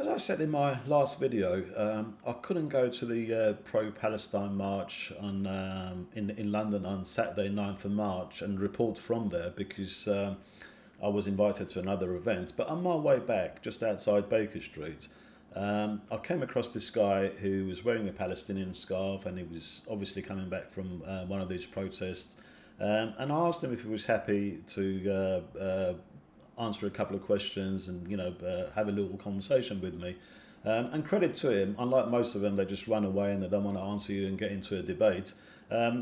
As I said in my last video, I couldn't go to the pro-Palestine march in London on Saturday 9th of March and report from there because I was invited to another event. But on my way back, just outside Baker Street, I came across this guy who was wearing a Palestinian scarf, and he was obviously coming back from one of these protests. And I asked him if he was happy to answer a couple of questions and have a little conversation with me. And credit to him, unlike most of them, they just run away and they don't want to answer you and get into a debate.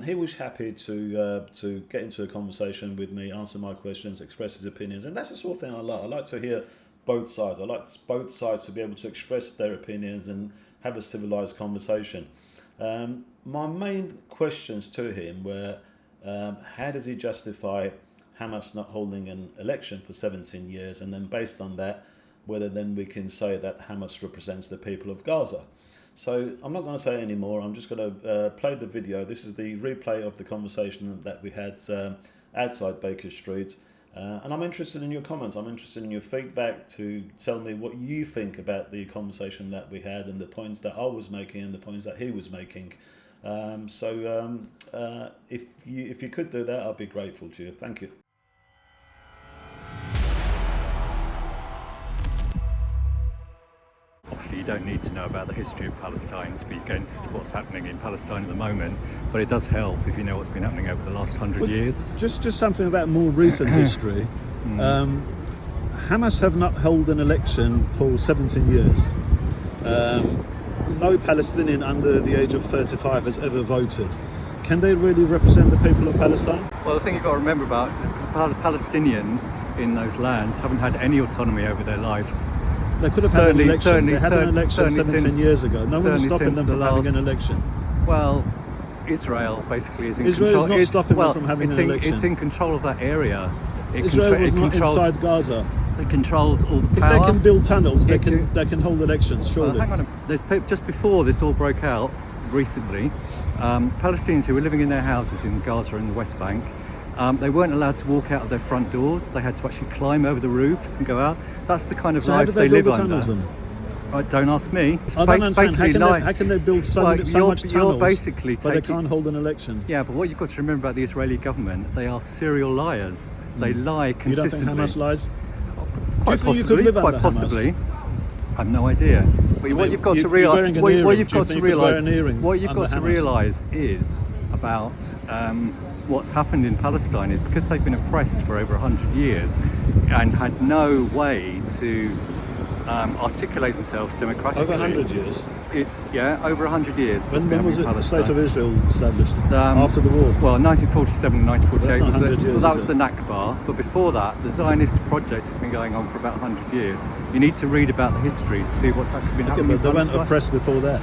He was happy to get into a conversation with me, answer my questions, express his opinions, and that's the sort of thing I like. I like to hear both sides. I like both sides to be able to express their opinions and have a civilized conversation. My main questions to him were, how does he justify Hamas not holding an election for 17 years, and then based on that, whether then we can say that Hamas represents the people of Gaza. So I'm not going to say any more. I'm just going to play the video. This is the replay of the conversation that we had outside Baker Street. And I'm interested in your comments. I'm interested in your feedback to tell me what you think about the conversation that we had and the points that I was making and the points that he was making. If you could do that, I'd be grateful to you. Thank you. Obviously, you don't need to know about the history of Palestine to be against what's happening in Palestine at the moment, but it does help if you know what's been happening over the last 100 years. Just something about more recent history. Hamas have not held an election for 17 years. No Palestinian under the age of 35 has ever voted. Can they really represent the people of Palestine? Well, the thing you've got to remember about Palestinians in those lands haven't had any autonomy over their lives. They could have had an election. They had an election 17 years ago. No one was stopping them from having an election. Well, Israel basically is in Israel control. is not stopping them from having an election. It's in control of that area. Israel was not inside Gaza. It controls all the power. If they can build tunnels, they can hold elections, surely. Hang on. Just before this all broke out recently, Palestinians who were living in their houses in Gaza and the West Bank, they weren't allowed to walk out of their front doors. They had to actually climb over the roofs and go out. That's the kind of life they live under. Don't ask me. I don't understand. How can they build so much tunnels, basically but they can't hold an election? Yeah, but what you've got to remember about the Israeli government, they are serial liars. They lie consistently. You don't think Hamas lies? Quite possibly. I have no idea. But what you've got to realise, what you've got to realise is about what's happened in Palestine is because they've been oppressed for over 100 years and had no way to articulate themselves democratically. Over 100 years? It's, over 100 years. When was the State of Israel established? After the war? Well, 1947 and 1948 that was the Nakba, but before that, the Zionist project has been going on for about 100 years. You need to read about the history to see what's actually been happening in Palestine. They weren't oppressed before that?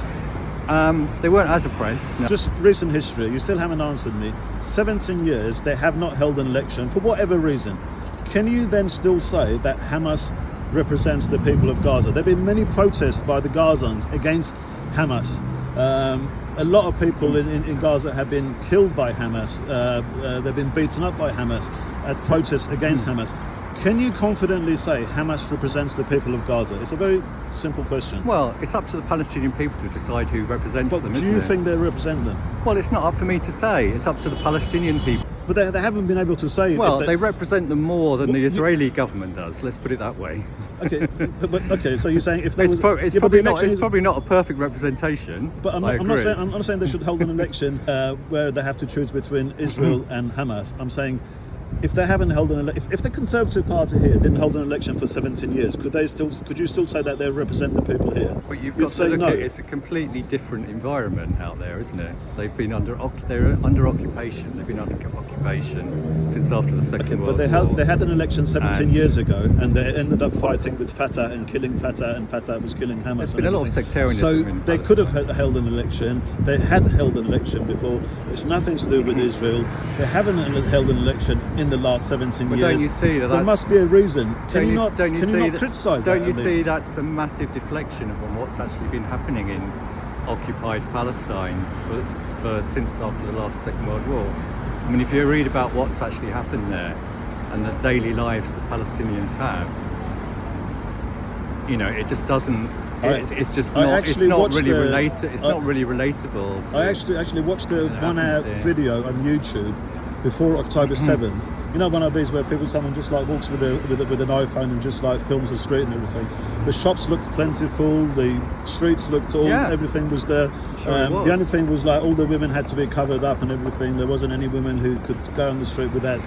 They weren't as oppressed. No. Just recent history, you still haven't answered me. 17 years, they have not held an election for whatever reason. Can you then still say that Hamas represents the people of Gaza? There have been many protests by the Gazans against Hamas. A lot of people in Gaza have been killed by Hamas. They've been beaten up by Hamas at protests against Hamas. Can you confidently say Hamas represents the people of Gaza? It's a very simple question. Well, it's up to the Palestinian people to decide who represents them, isn't it? Do you think they represent them? Well, it's not up for me to say. It's up to the Palestinian people. But they haven't been able to say... Well, they represent them more than the Israeli government does. Let's put it that way. Okay, so you're saying if there was... It's probably not a perfect representation. But I'm not saying they should hold an election where they have to choose between Israel and Hamas. I'm saying if they haven't held an election, if the Conservative Party here didn't hold an election for 17 years, could you still say that they represent the people here? But you've got to look at it. It's a completely different environment out there, isn't it? They've been under occupation. They've been under occupation since after the Second World War. But they had an election 17 years ago, and they ended up fighting with Fatah and killing Fatah, and Fatah was killing Hamas. There's been a lot of sectarianism so in Palestine. They could have held an election. They had held an election before. It's nothing to do with Israel. They haven't held an election in the last 17 years. Don't you see that? There must be a reason. Can you not criticise that? Don't you see that's a massive deflection on what's actually been happening in occupied Palestine since after the last Second World War? I mean, if you read about what's actually happened there and the daily lives that Palestinians have, it just doesn't. It's just I not. It's actually not watched really the- related. It's not really relatable. To, I actually watched a that 1 hour happens here. video on YouTube before October 7th. You know, one of these where someone just like walks with an iPhone and just like films the street and everything. The shops looked plentiful, the streets looked everything was there. Sure it was. The only thing was like all the women had to be covered up and everything. There wasn't any women who could go on the street without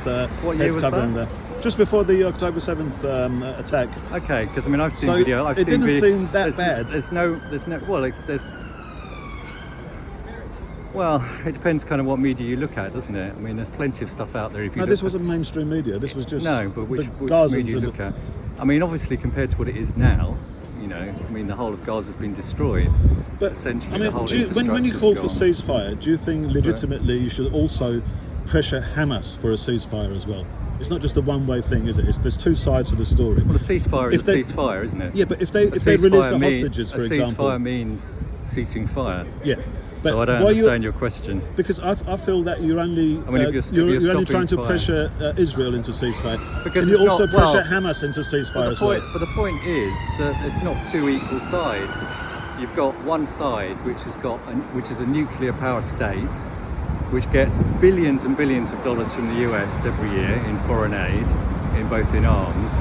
What year heads was covering that? there. Just before the October 7th attack. Okay, because I've seen So video. I've it seen didn't video. seem that there's, bad. There's no. Well, there's. Well, it depends kind of what media you look at, doesn't it? I mean, there's plenty of stuff out there. If you No, look this at- wasn't mainstream media. This was just No, but which the media Gazans you and look at? I mean, obviously compared to what it is now, the whole of Gaza's been destroyed. But essentially, I mean, the whole when you call for infrastructure's ceasefire, do you think legitimately you should also pressure Hamas for a ceasefire as well? It's not just a one-way thing, is it? There's two sides to the story. Well, a ceasefire is If they- a ceasefire, isn't it? Yeah, but if they release the hostages, for example, a ceasefire means ceasing fire. yeah. But So I don't why you- understand your question. Because I feel that you're only I mean, if you're only stopping trying to fire- pressure Israel into ceasefire. Because Can you it's also not- well, pressure Hamas into ceasefire as well? But the point is that it's not two equal sides. You've got one side which is a nuclear power state, which gets billions and billions of dollars from the US every year in foreign aid, both in arms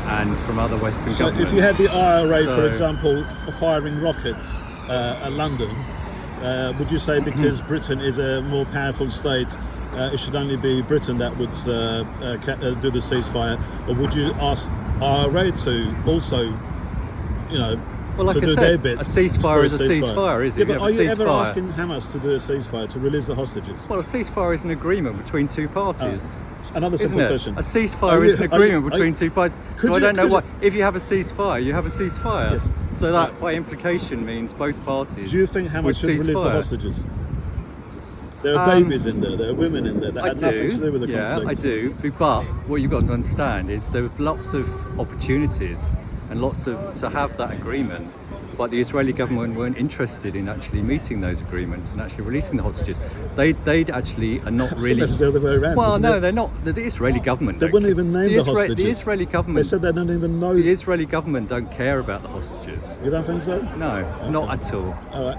and from other Western So governments. if you had the IRA, for So- example, firing rockets at London, would you say because Britain is a more powerful state, it should only be Britain that would do the ceasefire, or would you ask IRA to also, Well, like to I do said, their bits? a ceasefire for is a ceasefire, is it? Yeah, You but have are a you ever ceasefire. asking Hamas to do a ceasefire to release the hostages? Well, a ceasefire is an agreement between two parties. Another Isn't simple it? question. A ceasefire Are you- is an are you- agreement are between you- two parties. Could So I you- don't know could what. If you have a ceasefire, you have a ceasefire. Yes. So that, by implication, means both parties. Do you think Hamas would should release the ceasefire. hostages? There are babies in there. There are women in there that I had nothing to do with the yeah, conflict. I do. But what you've got to understand is there were lots of opportunities and to have that agreement, but the Israeli government weren't interested in actually meeting those agreements and actually releasing the hostages. They actually are not really. It was the other way around. Well, wasn't no, it? they're not. The Israeli government. They don't wouldn't ca- even name the hostages. The Israeli They government. said they don't even know. The Israeli government don't care about the hostages. You don't think so? No, not at all. All right.